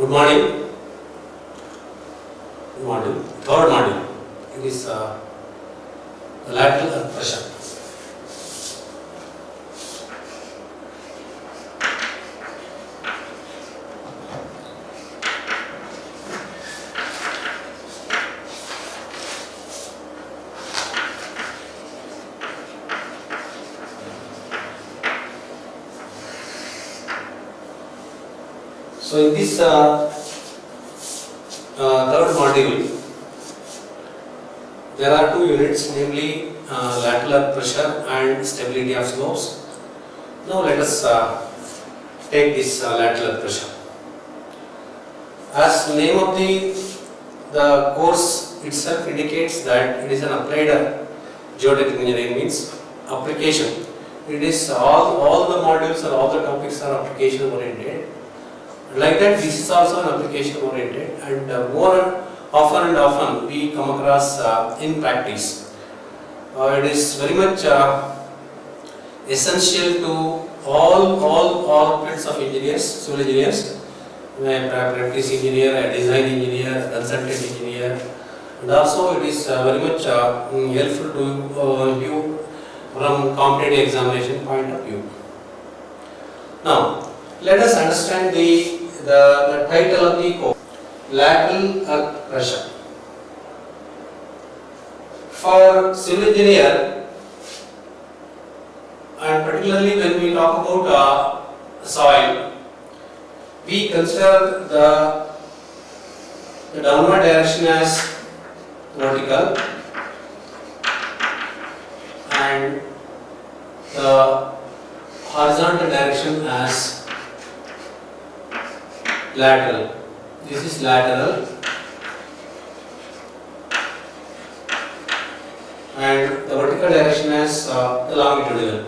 Good morning. Module, third module. It is the lateral earth pressure. So in this third module, there are two units, namely lateral earth pressure and stability of slopes. Now let us take this lateral earth pressure. As the name of the course itself indicates that it is an applied geotechnical engineering, means application. It is all the modules or all the topics are application oriented. Like that, this is also an application oriented, and more often we come across in practice. It is very much essential to all fields of engineers, civil engineers, a practice engineer, a design engineer, a consultant engineer, and also it is very much helpful to you from competitive examination point of view. Now, let us understand the title of the course, lateral earth pressure. For civil engineer, and particularly when we talk about soil, we consider the downward direction as vertical and the horizontal direction as lateral. This is lateral and the vertical direction as the longitudinal.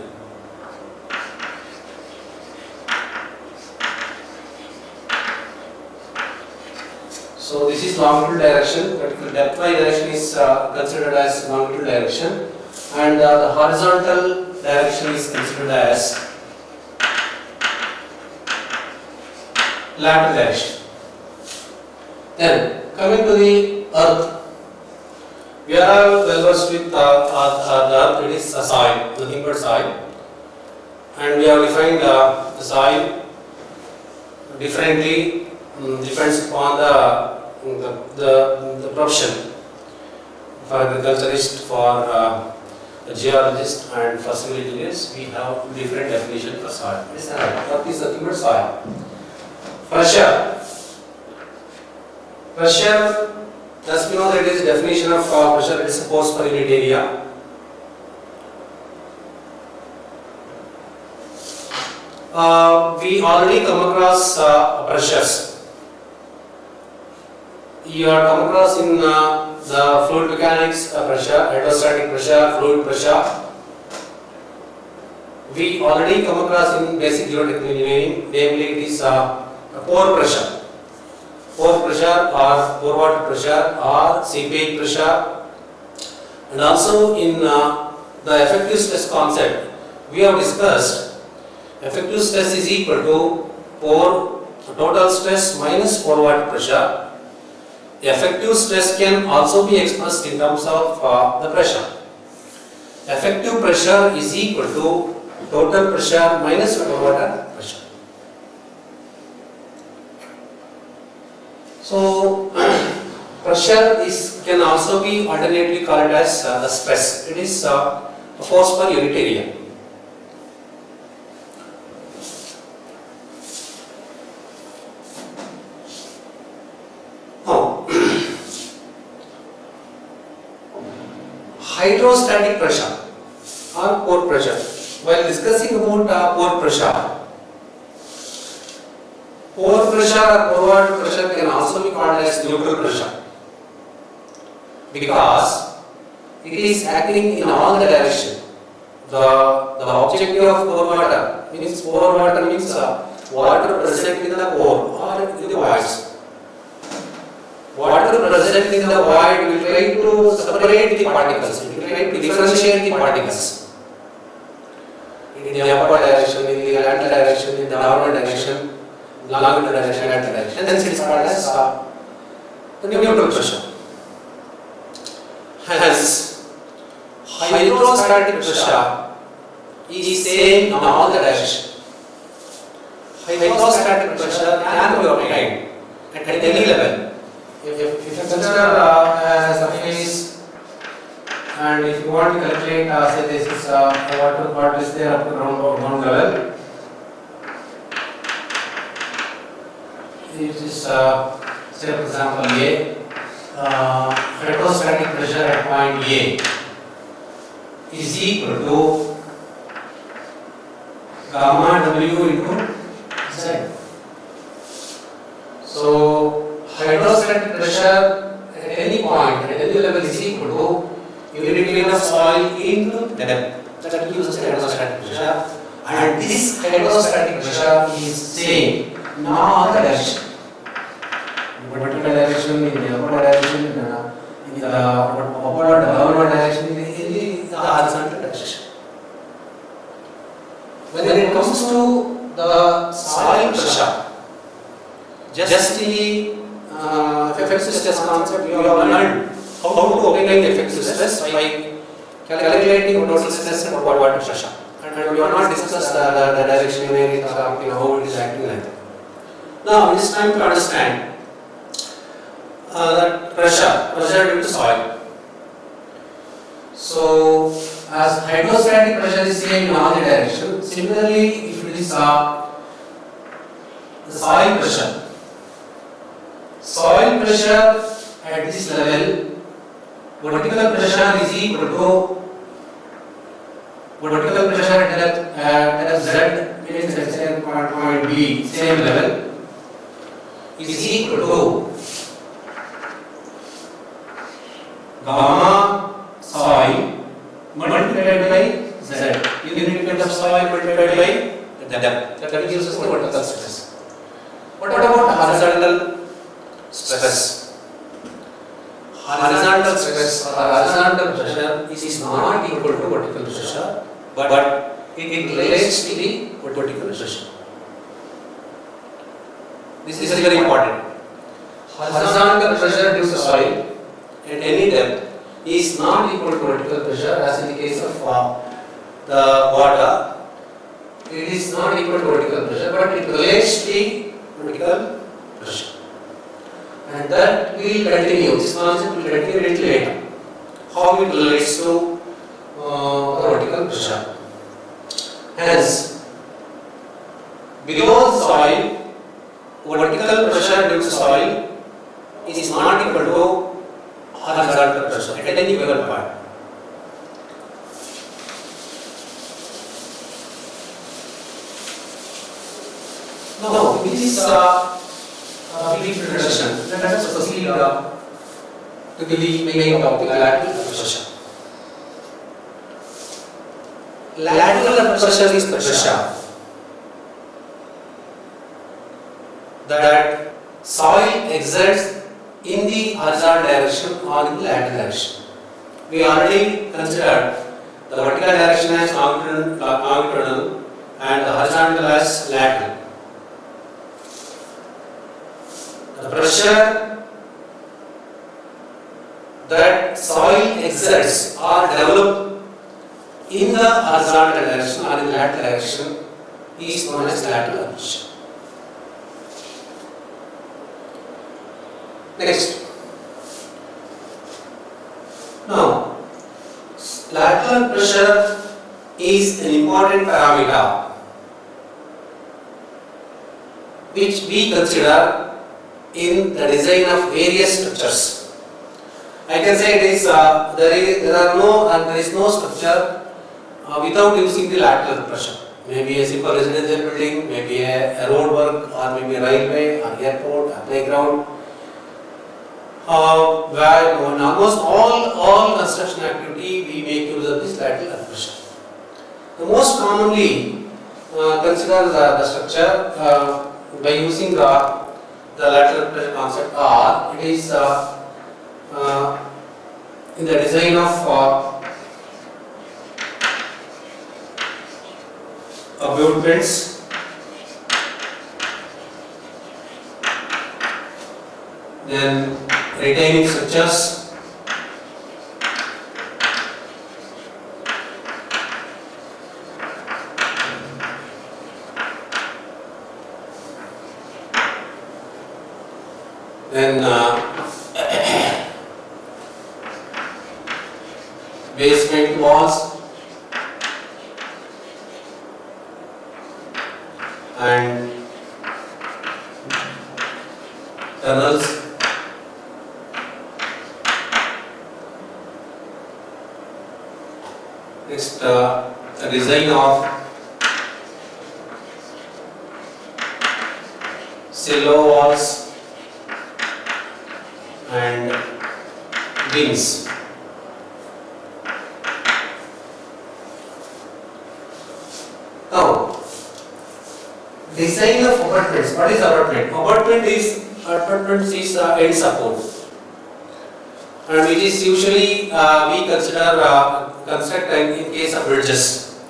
So this is longitudinal direction, vertical depth y direction is considered as longitudinal direction, and the horizontal direction is considered as lateral direction. Then coming to the earth, we are all well versed with the earth. It is a soil, nothing but soil, and we have defined the soil differently, depends upon the profession. For agriculturist, for a geologist, and for civil engineers, we have different definition for soil. Earth is nothing but soil. Pressure. Pressure, thus we know that it is definition of pressure, it is a force per unit area. We already come across pressures. You are come across in the fluid mechanics pressure, hydrostatic pressure, fluid pressure. We already come across in basic geotechnical engineering, namely it is pore pressure. Pore pressure or pore water pressure or seepage pressure, and also in the effective stress concept we have discussed effective stress is equal to pore total stress minus pore water pressure. Effective stress can also be expressed in terms of the pressure. Effective pressure is equal to total pressure minus pore water pressure. So pressure can also be alternately called as the stress. It is a force per unit area. Now, hydrostatic pressure or pore pressure. While discussing about pore pressure, pore pressure or pore water pressure can also be called as neutral pressure, because it is acting in all the direction. The objective of pore water means water present in the pore or in the voids. Water present in the void will try to separate the particles, it will try to differentiate the particles. In the upper direction, in the lateral direction, in the downward direction, longitudinal direction, lateral direction. Hence it is called as the neutral pressure. Hence, hydrostatic pressure is same in all the directions. Hydrostatic pressure can be obtained at any level. If you consider a surface, and if you want to calculate, say this is what is there up to ground level. This is say for example A. Hydrostatic pressure at point A is equal to gamma W into Z. So hydrostatic pressure at any point, at any level, is equal to unit of soil into depth. That gives us the hydrostatic pressure, and this hydrostatic pressure is same in all the directions. Vertical direction, in the upward direction, in the upward downward direction, in the horizontal direction. When it comes to the soil pressure, just the effective stress concept, we have learned how to obtain the effective stress by calculating total stress and water pressure. And we have not discussed the direction where it is acting, how it is acting like that. Now it is time to understand that pressure due to soil. So, as hydrostatic pressure is same in all the directions, similarly, if it is the soil pressure at this level, vertical pressure is equal to vertical pressure at depth Z, means at same point B, same level, is equal to gamma soil multiplied by Z, unit of soil multiplied by the depth. That gives us the vertical stress. What about horizontal stress? Horizontal stress or horizontal pressure is not equal to vertical pressure, but it relates to the vertical pressure. This is very important. Horizontal pressure due to soil at any depth is not equal to vertical pressure, as in the case of the water. It is not equal to vertical pressure, but it relates to the vertical pressure. And that will continue, this concept will continue a little later. How it relates to the vertical pressure. Hence, below the soil, vertical pressure due to soil is not equal to horizontal pressure at any given point. Now, this is a brief introduction. Let us proceed to the main topic, lateral pressure. Lateral pressure is the pressure that soil exerts in the horizontal direction or in the lateral direction. We already considered the vertical direction as longitudinal and the horizontal as lateral. The pressure that soil exerts or develops in the horizontal direction or in the lateral direction is known as lateral pressure. Next. Now, lateral pressure is an important parameter which we consider in the design of various structures. I can say it is there is no structure without using the lateral pressure. Maybe a simple residential building, maybe a road work, or maybe a railway, or airport, a playground. Where in almost all construction activity we make use of this lateral pressure. The most commonly consider the structure by using the lateral pressure concept, or it is in the design of abutments then retaining structures, then basement walls and tunnels, next design of silo walls and wings. Now, design of abutments. What is abutment? Abutment is end support, and it is usually we consider construct in case of bridges.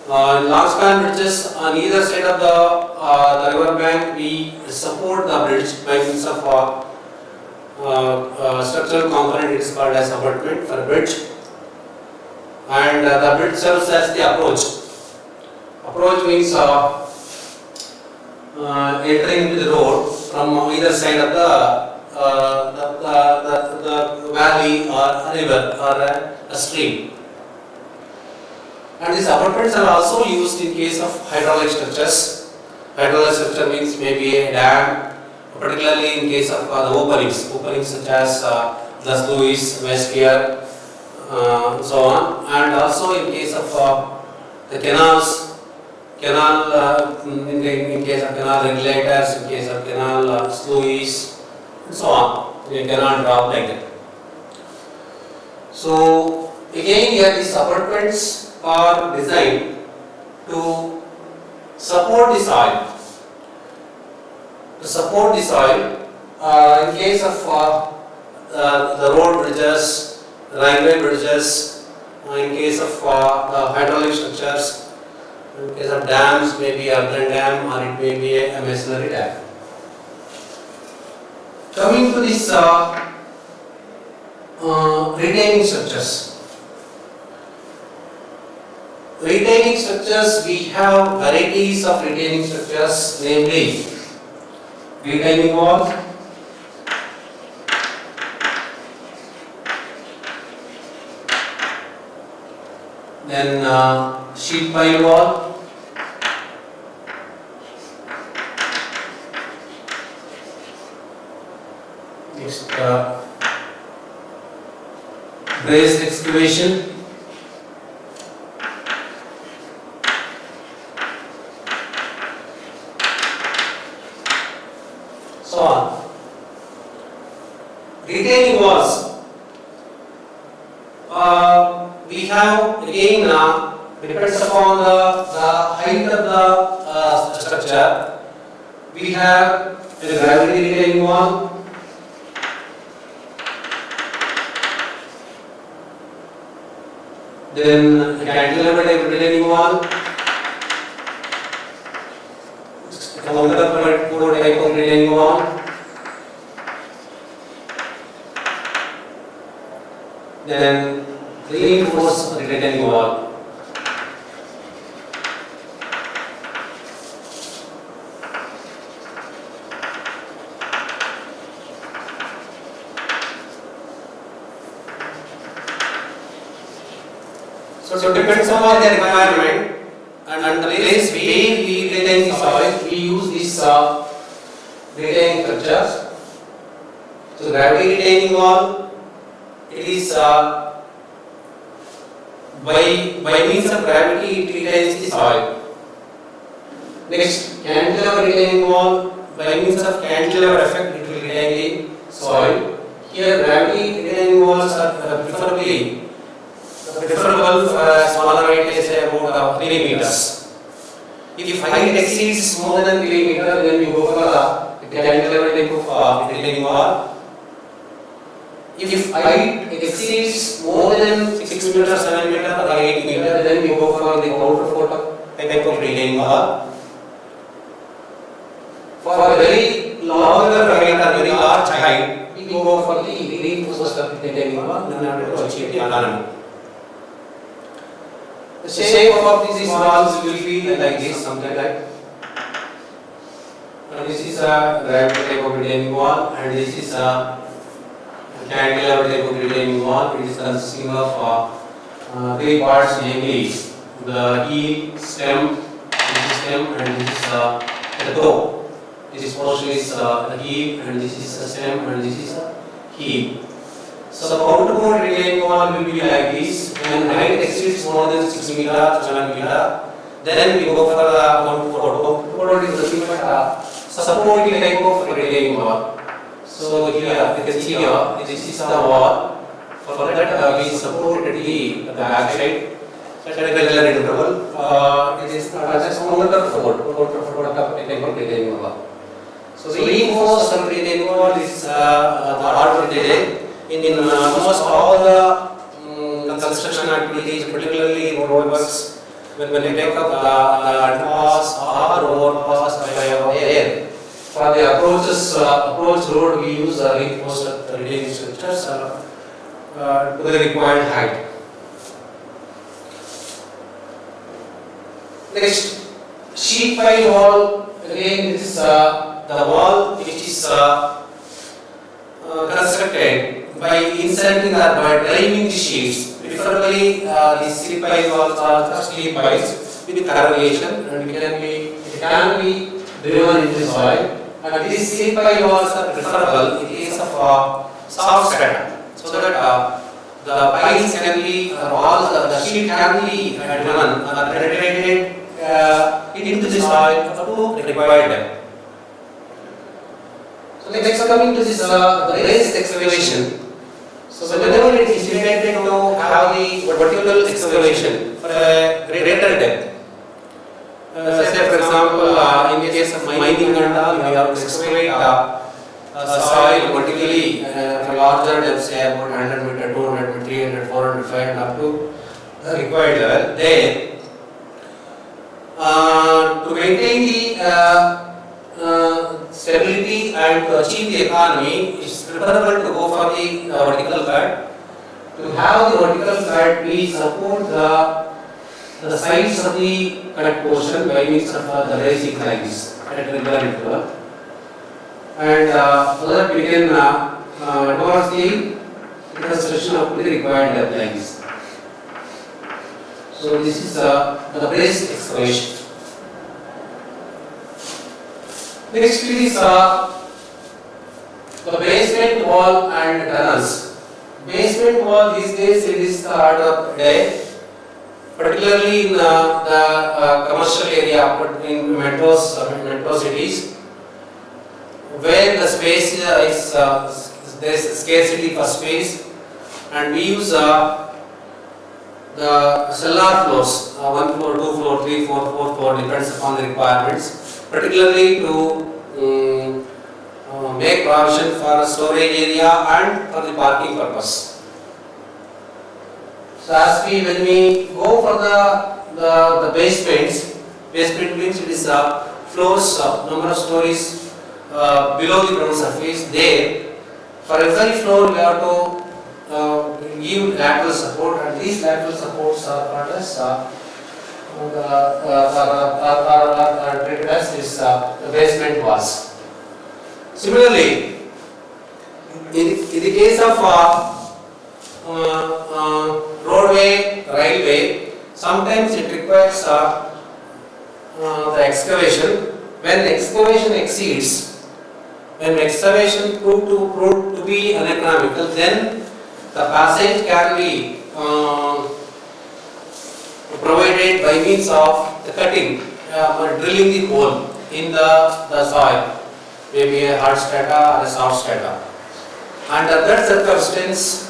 Long span bridges on either side of the river bank, we support the bridge by means of structural component. It is called as abutment for bridge, and the bridge serves as the approach. Approach means entering into the road from either side of the valley or a river or a stream. And these abutments are also used in case of hydraulic structures. Hydraulic structure means maybe a dam, particularly in case of the openings such as the sluice, waste pier, so on, and also in case of the canals. In case of canal regulators, in case of canal sluice, and so on, you cannot drop like that. So again here these abutments are designed to support the soil. To support the soil, in case of the road bridges, railway bridges, in case of the hydraulic structures, in case of dams, maybe earthen dam or it may be a masonry dam. Coming to this retaining structures. Retaining structures, we have varieties of retaining structures, namely retaining walls, then sheet pile wall, next braced excavation, so on. Retaining walls, we have again depends upon the height of the structure. We have a gravity retaining wall, then a cantilever retaining wall, another type of retaining wall, then reinforced retaining wall. So depends upon the requirement and the place where we retain the soil, we use these retaining structures. So gravity retaining wall, it is by means of gravity it retains the soil. Next, cantilever retaining wall, by means of cantilever effect it will retain the soil. Here gravity retaining walls are preferable for a smaller height, say about 3 meters. If height exceeds more than 3 meters, then you go for the cantilever type of retaining wall. If height exceeds more than 6 meters, 7 meters or 8 meters, then you go for the counterfort type of retaining wall. For very longer height or very large height, we go for the reinforced retaining wall in order to achieve the autonomy. The shape of these walls will be like this, something like. And this is a gravity type of retaining wall, and this is a cantilever type of retaining wall. It is consisting of three parts, namely the heel, stem, and this is the toe. This portion is the heel, and this is the stem, and this is the heel. So the counterpart retaining wall will be like this. When height exceeds more than 6 meter, 7 meter, then we go for the counterpart. Counterpart is nothing but supporting type of retaining wall. So here you can see here, this is the wall. For that we supported the back side. At a regular interval. It is just counterpart type of retaining wall. So reinforced retaining wall is the order today in almost all the construction activities, particularly in road works. When we take up the underpass or overpass by air, for the approach road, we use reinforced retaining structures to the required height. Next, sheet pile wall. Again, this is the wall which is constructed by inserting or by driving the sheets. Preferably, the sheet pile walls are sleep piles with corrugation, and it can be driven into the soil. And these sleep pile walls are preferable in case of soft strata, so that the piles can be walls, the sheet can be driven or penetrated into the soil up to required depth. So next coming to this the raised excavation. So whenever it is intended to have the vertical excavation for a greater depth. Say for example, in the case of mining and all, we have to excavate soil vertically for larger depths, say about 100 meter, 200 meter, 300, 400, 500 up to the required level. There, to maintain the stability and to achieve the economy, it is preferable to go for the vertical cut. To have the vertical cut, we support the sides of the cut portion by means of the raising like this at regular interval, and so that we can advance the construction up to the required depth like this. So this is the raised excavation. Next is the basement wall and tunnels. Basement wall these days it is the order of the day, particularly in the commercial area, in metro cities, where the space is there is scarcity for space, and we use the cellar floors, 1 floor, 2 floor, 3 floor, 4 floor, depends upon the requirements, particularly to make provision for storage area and for the parking purpose. So when we go for the basement means it is floors, number of stories below the ground surface. There, for every floor we have to give lateral support, and these lateral supports are called as treated as the basement walls. Similarly, in the case of roadway, railway, sometimes it requires the excavation. When excavation exceeds, when excavation proved to be uneconomical, then the passage can be provided by means of the cutting, drilling the hole in the soil, maybe a hard strata or a soft strata. Under that circumstance,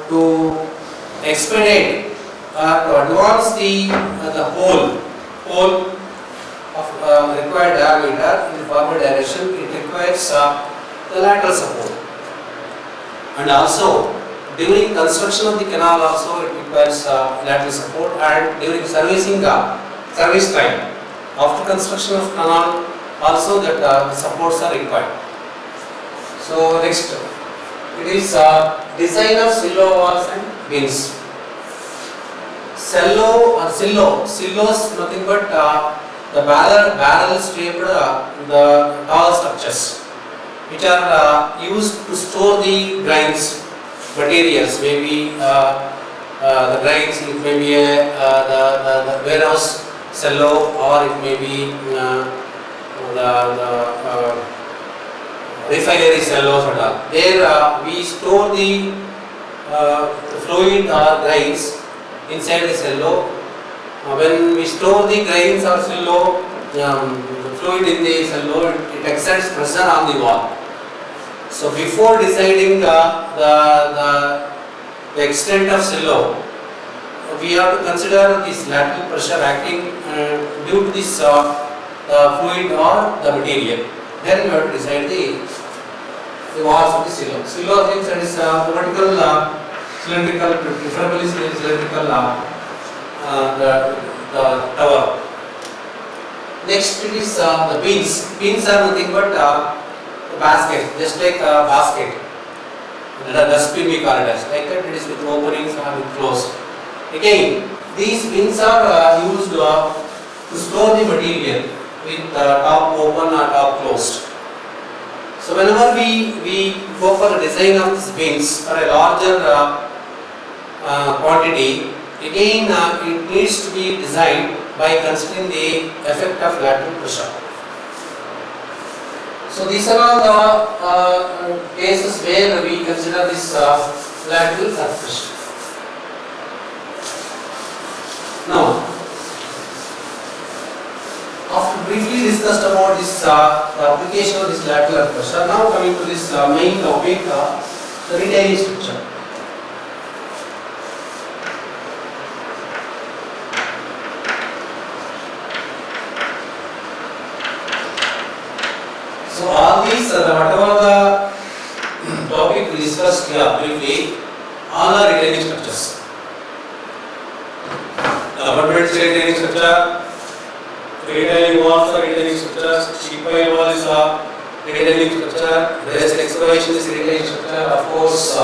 to expedite to advance the hole of required diameter in the forward direction, it requires the lateral support. And also, during construction of the canal also it requires lateral support, and during service time, after construction of canal, also that the supports are required. So next, it is design of silo walls and beams. Silo is nothing but the barrel shaped the tall structures which are used to store the grains materials, maybe the grains, it may be the warehouse silo, or it may be the refinery cells and all. There we store the fluid or grains inside the cello. When we store the grains or cello, the fluid in the cello, it exerts pressure on the wall. So before deciding the extent of cello, we have to consider this lateral pressure acting due to this fluid or the material. Then we have to decide the walls of the silo. Silo means it is vertical, cylindrical, preferably cylindrical the tower. Next it is the beams. Beams are nothing but the basket, just like a basket. The dustbin we call it as. Like that, it is with openings or with closed. Again, these beams are used to store the material with top open or top closed. So whenever we go for a design of these beams for a larger quantity, again it needs to be designed by considering the effect of lateral pressure. So these are all the cases where we consider this lateral pressure. Now, after briefly discussed about this the application of this lateral pressure, now coming to this main topic, the retaining structure. So all these, whatever the topic we discussed here briefly, all are retaining structures. The abutment retaining structure, retaining walls are retaining structures, sheet pile wall is a retaining structure, rest excavation is retaining structure, of course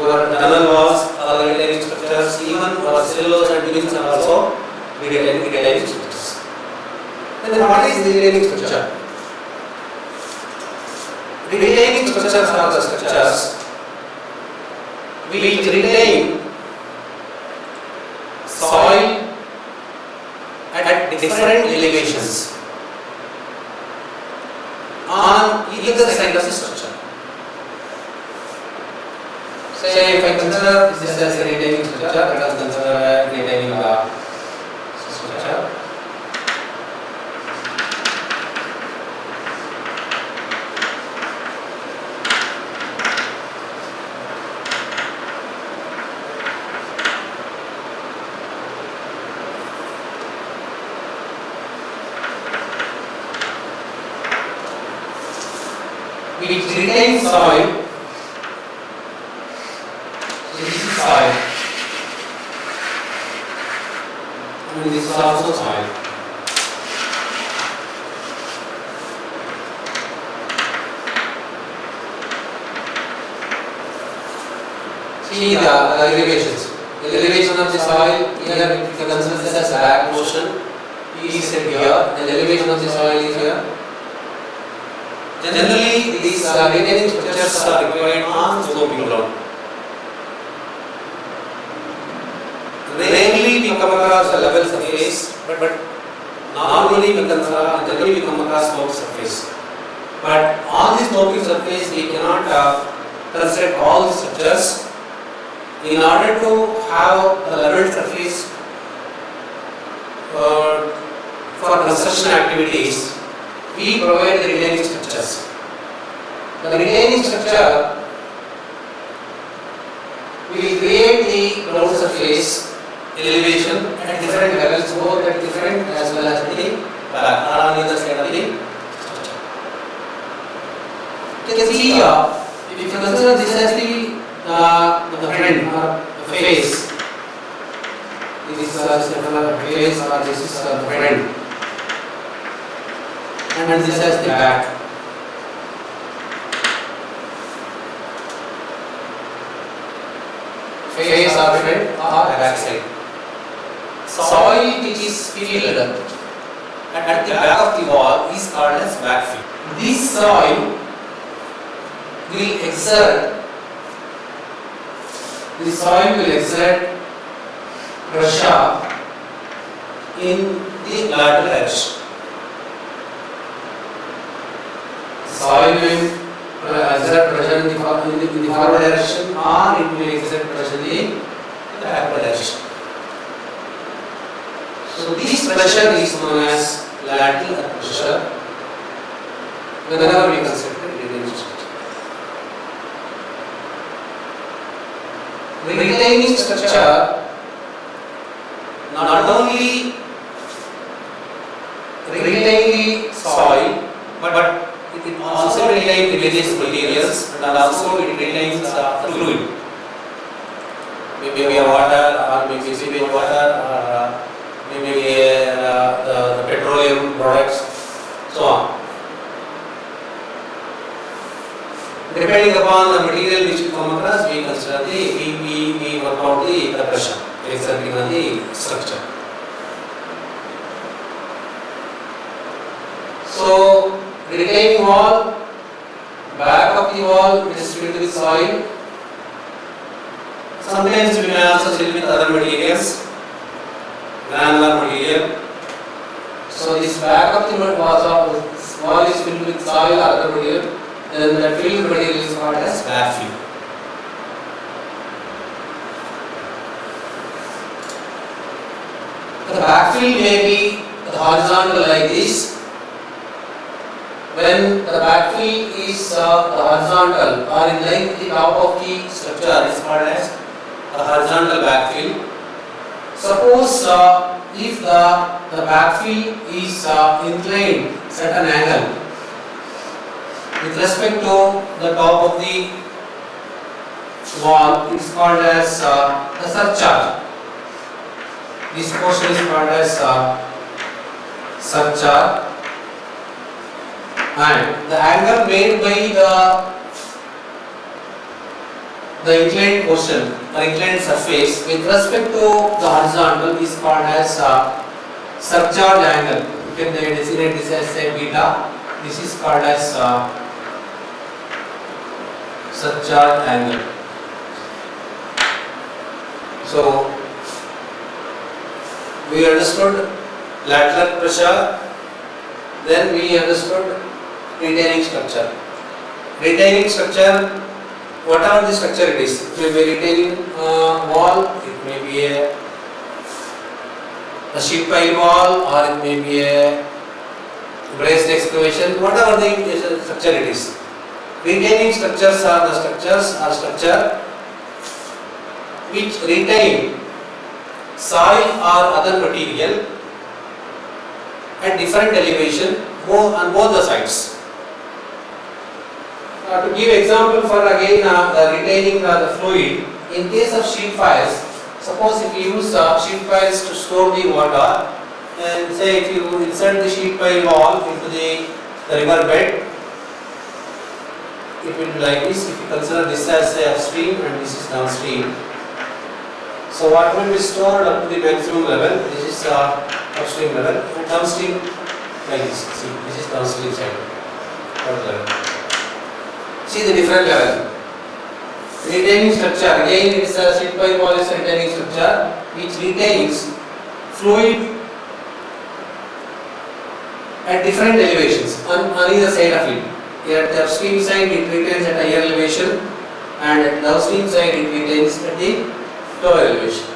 your tunnel walls are retaining structures, even our cellulose and beams are also retaining structures. And then what is the retaining structure? Retaining structures are the structures which retain soil at different elevations on either side of the structure. Say if I consider this as a retaining structure, let us consider a retaining structure. Which retains soil. This is soil, and this is also soil. See the elevations. The elevation of the soil here, if you consider this as back portion, is here, and the elevation of the soil is here. Generally, these retaining structures are required on sloping ground. Rarely we come across a level surface, but normally generally we come across slope surface. But on the sloping surface, we cannot construct all the structures. In order to have a level surface for construction activities, we provide the retaining structures. The retaining structure will create the ground surface elevation at different levels, both at different as well as the back or on either side of the structure. You can see if you consider this as the front or the face, this is the face or this is the front. and this as the back. Face or front or back side. Soil which is filled at the back of the wall is called as backfill. This soil will exert pressure in the lateral direction. Soil will exert pressure in the forward direction, or it will exert pressure in the backward direction. So this pressure is known as lateral pressure whenever we consider retaining structure. Retaining structure not only retain the soil, but it also retains the various materials, and also it retains the fluid. Maybe water, or maybe sewage water, or maybe the petroleum products, so on. Depending upon the material which we come across, we consider we work out the pressure exerting on the structure. So, retaining wall, back of the wall is filled with soil. Sometimes we may also fill with other materials, granular material. So this back of the wall is filled with soil or other material, then the filled material is called as backfill. The backfill may be horizontal like this. When the backfill is horizontal or in line with the top of the structure, is called as a horizontal backfill. Suppose if the backfill is inclined at an angle with respect to the top of the wall, it is called as a surcharge. This portion is called as surcharge, and the angle made by the inclined portion or inclined surface with respect to the horizontal is called as surcharge angle. You can designate this as a beta. This is called as surcharge angle. So we understood lateral pressure, then we understood retaining structure. Retaining structure, whatever the structure it is, it may be retaining wall, it may be a sheet pile wall, or it may be a braced excavation, whatever the structure it is. Retaining structures are the structure which retain soil or other material at different elevation on both the sides. To give example for again the retaining the fluid, in case of sheet piles, suppose if you use sheet piles to store the water, and say if you insert the sheet pile wall into the river bed, it will be like this. If you consider this as upstream and this is downstream, so what will be stored up to the maximum level, this is upstream level, and downstream like this. See, this is downstream side, third level. See the different level. Retaining structure, again it is a sheet pile wall is a retaining structure which retains fluid at different elevations on either side of it. Here at the upstream side it retains at higher elevation, and at the downstream side it retains at the lower elevation.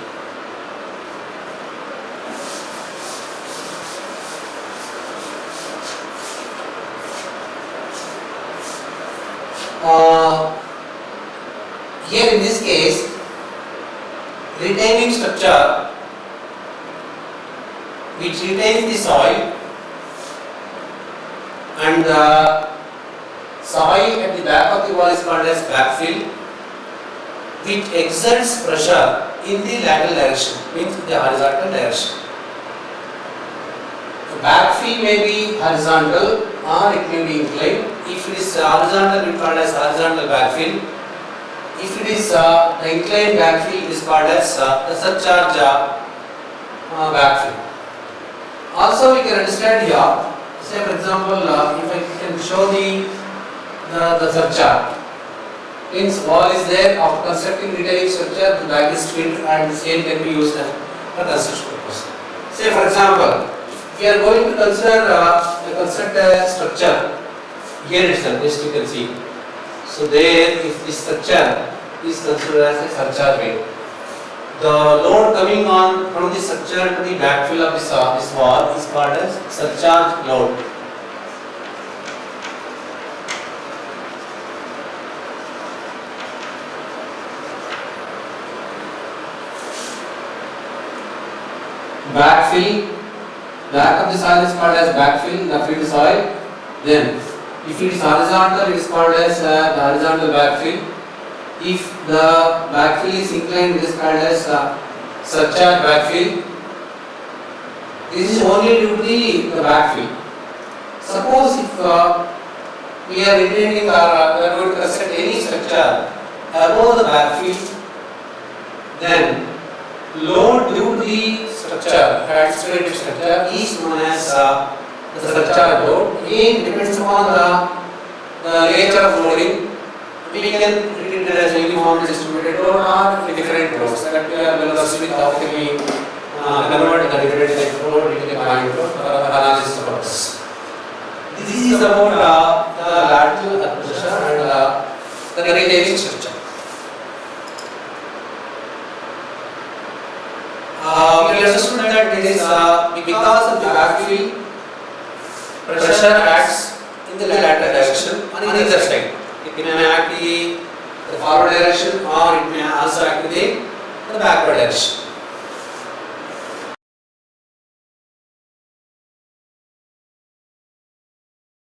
Here in this case, retaining structure which retains the soil, and the soil at the back of the wall is called as backfill, which exerts pressure in the lateral direction, means the horizontal direction. backfill may be horizontal or it may be inclined. If it is horizontal, it is called as horizontal backfill. If it is the inclined backfill, it is called as the surcharge backfill. Also, we can understand here. Say, for example, if I can show the surcharge. Means wall is there, after constructing retaining structure, the back is filled and the same can be used for construction purpose. Say for example, we are going to construct a structure here itself, just you can see. So there, if this structure is considered as a surcharge weight, the load coming on from the structure to the backfill of this wall is called as surcharge load. Backfill, back of the soil is called as backfill, the filled soil. Then, if it is horizontal, it is called as the horizontal backfill. If the backfill is inclined, it is called as surcharge backfill. This is only due to the backfill. Suppose if we are retaining or we are going to construct any structure above the backfill, then load due to the structure, anticipated structure, is known as the surcharge load. Again, depends upon the nature of loading. We can treat it as a uniformly distributed load or different loads. That we are well versed with how can we convert the different type of load into a point load for analysis purpose. This is about the lateral earth pressure and the retaining structure. We understood that it is because of the backfill, pressure acts in the lateral direction on either side. It may act in the forward direction or it may also act in the backward direction.